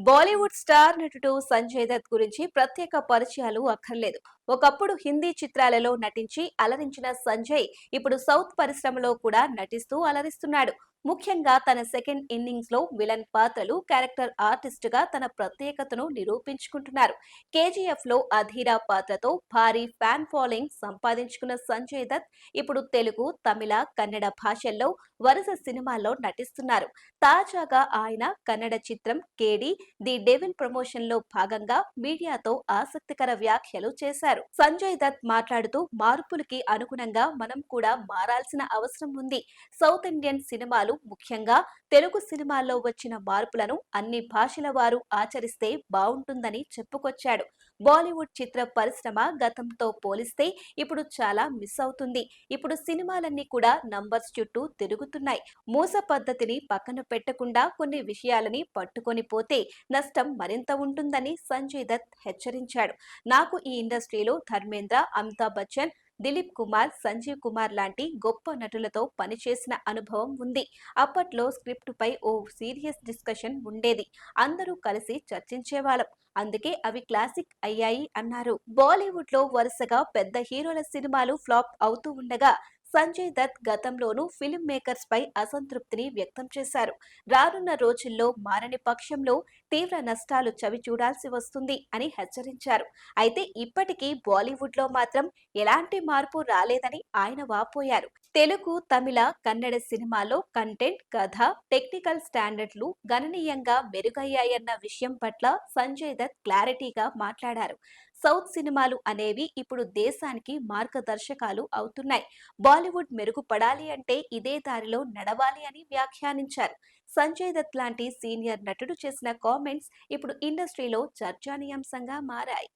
Bollywood star నటుడు సంజయ్ దత్ గురించి ప్రత్యేక పరిచయాలు అక్కర్లేదు. ఒకప్పుడు హిందీ చిత్రాలలో నటించి అలరించిన సంజయ్ ఇప్పుడు సౌత్ పరిశ్రమలో కూడా నటిస్తూ అలరిస్తున్నాడు. ముఖ్యంగా తన సెకండ్ ఇన్నింగ్స్ లో విలన్ పాత్రలు, క్యారెక్టర్ ఆర్టిస్ట్ గా తన ప్రత్యేకతను నిరూపించుకుంటున్నారు. కేజీఎఫ్ లో అధీరా పాత్రతో భారీ ఫ్యాన్ ఫాలోయింగ్ సంపాదించుకున్న సంజయ్ దత్ ఇప్పుడు తెలుగు, తమిళ, కన్నడ భాషల్లో వరుస సినిమాల్లో నటిస్తున్నారు. తాజాగా ఆయన కన్నడ చిత్రం కేడి ది డెవిల్ ప్రమోషన్ లో భాగంగా మీడియాతో ఆసక్తికర వ్యాఖ్యలు చేశారు. సంజయ్ దత్ మాట్లాడుతూ మార్పులకి అనుగుణంగా మనం కూడా మారాల్సిన అవసరం ఉంది. సౌత్ ఇండియన్ సినిమాలు, ముఖ్యంగా తెలుగు సినిమాల్లో వచ్చిన మార్పులను అన్ని భాషల వారు ఆచరిస్తే బావుంటుందని చెప్పుకొచ్చాడు. బాలీవుడ్ చిత్ర పరిశ్రమ గతంతో పోలిస్తే ఇప్పుడు చాలా మిస్ అవుతుంది. ఇప్పుడు సినిమాలన్నీ కూడా నంబర్స్ చుట్టూ తిరుగుతున్నాయి. మూస పద్ధతిని పక్కన పెట్టకుండా కొన్ని విషయాలని పట్టుకొని పోతే నష్టం మరింత ఉంటుందని సంజయ్ దత్ హెచ్చరించాడు. నాకు ఈ ఇండస్ట్రీలో ధర్మేంద్ర, అమితాబ్ బచ్చన్, దిలీప్ కుమార్, సంజీవ్ కుమార్ లాంటి గొప్ప నటులతో పనిచేసిన అనుభవం ఉంది. అప్పట్లో స్క్రిప్ట్ పై ఓ సీరియస్ డిస్కషన్ ఉండేది. అందరూ కలిసి చర్చించేవాళ్ళం. అందుకే అవి క్లాసిక్ అయ్యాయి అన్నారు. బాలీవుడ్ లో వరుసగా పెద్ద హీరోల సినిమాలు ఫ్లాప్ అవుతూ ఉండగా సంజయ్ దత్ గతంలోనూ ఫిల్మ్ మేకర్స్ పై అసంతృప్తిని వ్యక్తం చేశారు. రానున్న రోజుల్లో మారని పక్షంలో తీవ్ర నష్టాలు చవి చూడాల్సి వస్తుంది అని హెచ్చరించారు. అయితే ఇప్పటికీ బాలీవుడ్ లో మాత్రం ఎలాంటి మార్పు రాలేదని ఆయన వాపోయారు. తెలుగు, తమిళ, కన్నడ సినిమాలో కంటెంట్, కథ, టెక్నికల్ స్టాండర్డ్లు గణనీయంగా మెరుగయ్యాయన్న విషయం పట్ల సంజయ్ దత్ క్లారిటీగా మాట్లాడారు. సౌత్ సినిమాలు అనేవి ఇప్పుడు దేశానికి మార్గదర్శకాలు అవుతున్నాయి. బాలీవుడ్ మెరుగుపడాలి అంటే ఇదే దారిలో నడవాలి అని వ్యాఖ్యానించారు. సంజయ్ దత్ లాంటి సీనియర్ నటుడు చేసిన కామెంట్స్ ఇప్పుడు ఇండస్ట్రీలో చర్చానీయాంశంగా మారాయి.